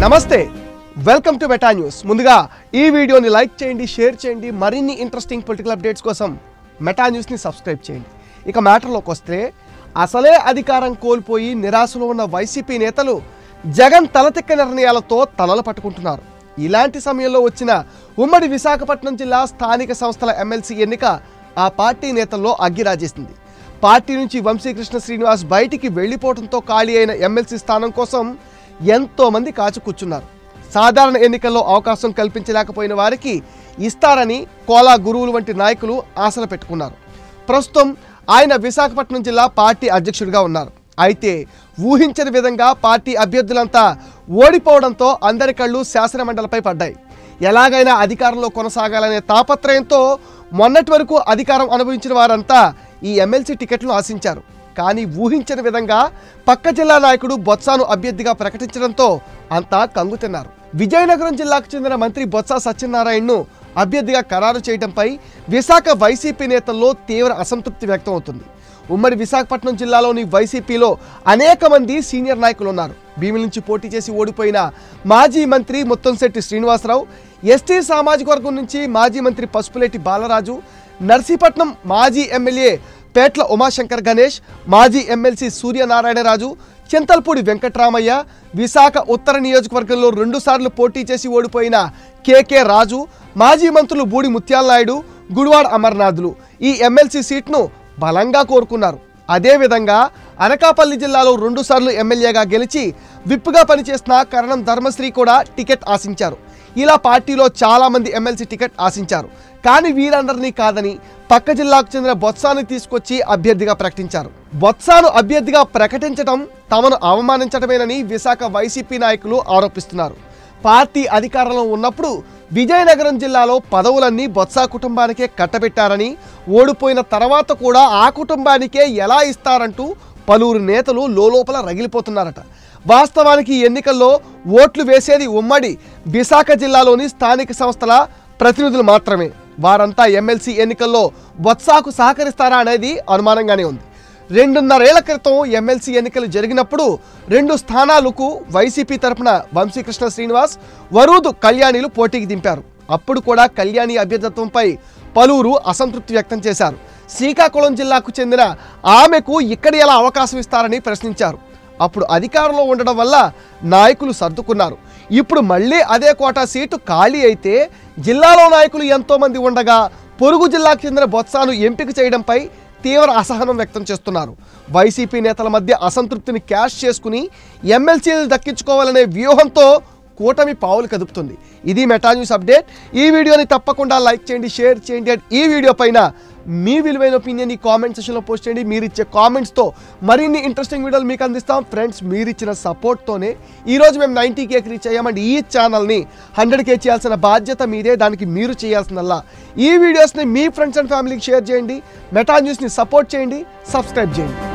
నమస్తే welcome to meta news. ముందుగా ఈ వీడియోని లైక్ చేయండి, షేర్ చేయండి। మరిన్ని ఇంట్రెస్టింగ్ పొలిటికల్ అప్డేట్స్ కోసం మెటా న్యూస్ని సబ్స్క్రైబ్ చేయండి। ఇక మ్యాటర్లోకి వస్తే అసలే అధికారం కోల్పోయి నిరాశలో ఉన్న వైసీపీ నేతలు జగన్ తలతిక్క నిర్ణయాలతో తలలు పట్టుకుంటున్నారు। ఇలాంటి సమయంలో వచ్చిన ఉమ్మడి విశాఖపట్నం జిల్లా స్థానిక సంస్థల ఎమ్మెల్సీ ఎన్నిక ఆ పార్టీ నేతల్లో అగ్గిరాజేసింది। పార్టీ నుంచి వంశీకృష్ణ శ్రీనివాస్ బయటికి వెళ్ళిపోవడంతో ఖాళీ అయిన ఎమ్మెల్సీ స్థానం కోసం ఎంతో మంది కాచు కూర్చున్నారు। సాధారణ ఎన్నికల్లో అవకాశం కల్పించలేకపోయిన వారికి ఇస్తారని కోలా గురువులు వంటి నాయకులు ఆశలు పెట్టుకున్నారు। ప్రస్తుతం ఆయన విశాఖపట్నం జిల్లా పార్టీ అధ్యక్షుడిగా ఉన్నారు। అయితే ఊహించని విధంగా పార్టీ అభ్యర్థులంతా ఓడిపోవడంతో అందరి కళ్ళు శాసనమండలిపై పడ్డాయి। ఎలాగైనా అధికారంలో కొనసాగాలనే తాపత్రయంతో మొన్నటి వరకు అధికారం అనుభవించిన వారంతా ఈ ఎమ్మెల్సీ టికెట్లను ఆశించారు। కానీ ఊహించని విధంగా పక్క జిల్లా నాయకుడు బొత్సాను అభ్యర్థిగా ప్రకటించడంతో అంతా కంగుతిన్నారు। విజయనగరం జిల్లాకు చెందిన మంత్రి బొత్స సత్యనారాయణను అభ్యర్థిగా ఖరారు చేయడంపై విశాఖ వైసీపీ నేతల్లో తీవ్ర అసంతృప్తి వ్యక్తం అవుతుంది। ఉమ్మడి విశాఖపట్నం జిల్లాలోని వైసీపీలో అనేక మంది సీనియర్ నాయకులు ఉన్నారు। భీమిలి నుంచి పోటీ చేసి ఓడిపోయిన మాజీ మంత్రి ముత్తంశెట్టి శ్రీనివాసరావు, ఎస్టీ సామాజిక వర్గం నుంచి మాజీ మంత్రి పసుపులేటి బాలరాజు, నర్సీపట్నం మాజీ ఎమ్మెల్యే పేట్ల ఉమాశంకర్ గణేష్, మాజీ ఎమ్మెల్సీ సూర్యనారాయణరాజు, చింతల్పూడి వెంకట్రామయ్య, విశాఖ ఉత్తర నియోజకవర్గంలో 2 సార్లు పోటీ చేసి ఓడిపోయిన కేకే రాజు, మాజీ మంత్రులు బూడి ముత్యాల నాయుడు, గుడివాడ అమర్నాథ్లు ఈ ఎమ్మెల్సీ సీట్ను బలంగా కోరుకున్నారు। అదేవిధంగా అనకాపల్లి జిల్లాలో 2 సార్లు ఎమ్మెల్యేగా గెలిచి విప్గా పనిచేసిన కరణం ధర్మశ్రీ కూడా టికెట్ ఆశించారు। ఇలా పార్టీలో చాలామంది ఎమ్మెల్సీ టికెట్ ఆశించారు। కానీ వీరందరినీ కాదని పక్క జిల్లాకు చెందిన బొత్సాను తీసుకొచ్చి అభ్యర్థిగా ప్రకటించారు। బొత్సాను అభ్యర్థిగా ప్రకటించడం తమను అవమానించడమేనని విశాఖ వైసీపీ నాయకులు ఆరోపిస్తున్నారు। పార్టీ అధికారంలో ఉన్నప్పుడు విజయనగరం జిల్లాలో పదవులన్నీ బొత్స కుటుంబానికే కట్టబెట్టారని, ఓడిపోయిన తర్వాత కూడా ఆ కుటుంబానికే ఎలా ఇస్తారంటూ పలువురు నేతలు లోలోపల రగిలిపోతున్నారట। వాస్తవానికి ఎన్నికల్లో ఓట్లు వేసేది ఉమ్మడి విశాఖ జిల్లాలోని స్థానిక సంస్థల ప్రతినిధులు మాత్రమే। వారంతా ఎమ్మెల్సీ ఎన్నికల్లో బొత్సాకు సహకరిస్తారా అనేది అనుమానంగానే ఉంది। 2.5 ఏళ్ల క్రితం ఎమ్మెల్సీ ఎన్నికలు జరిగినప్పుడు 2 స్థానాలకు వైసీపీ తరఫున వంశీకృష్ణ శ్రీనివాస్, వరూదు కళ్యాణిలు పోటీకి దింపారు। అప్పుడు కూడా కళ్యాణి అభ్యర్థిత్వంపై పలువురు అసంతృప్తి వ్యక్తం చేశారు। శ్రీకాకుళం జిల్లాకు చెందిన ఆమెకు ఇక్కడ ఎలా అవకాశం ఇస్తారని ప్రశ్నించారు। అప్పుడు అధికారంలో ఉండడం వల్ల నాయకులు సర్దుకున్నారు। ఇప్పుడు మళ్ళీ అదే కోటా సీటు ఖాళీ అయితే జిల్లాలో నాయకులు ఎంతోమంది ఉండగా పొరుగు జిల్లాకు చెందిన బొత్సాను ఎంపిక చేయడంపై తీవ్ర అసహనం వ్యక్తం చేస్తున్నారు। వైసీపీ నేతల మధ్య అసంతృప్తిని క్యాష్ చేసుకుని ఎమ్మెల్సీలు దక్కించుకోవాలనే వ్యూహంతో కూటమి పావులు కదుపుతుంది। ఇది మెటా న్యూస్ అప్డేట్। ఈ వీడియోని తప్పకుండా లైక్ చేయండి, షేర్ చేయండి। ఈ వీడియో పైన మీ విలువైన ఒపీనియన్ ఈ కామెంట్ సెక్షన్లో పోస్ట్ చేయండి। మీరు ఇచ్చే కామెంట్స్తో మరిన్ని ఇంట్రెస్టింగ్ వీడియోలు మీకు అందిస్తాం ఫ్రెండ్స్। మీరు ఇచ్చిన సపోర్ట్తోనే ఈరోజు మేము 90K రీచ్ అయ్యామండి। ఈ ఛానల్ని 100K చేయాల్సిన బాధ్యత మీదే, దానికి మీరు చేయాల్సిందల్లా ఈ వీడియోస్ని మీ ఫ్రెండ్స్ అండ్ ఫ్యామిలీకి షేర్ చేయండి। మెటా న్యూస్ని సపోర్ట్ చేయండి, సబ్స్క్రైబ్ చేయండి।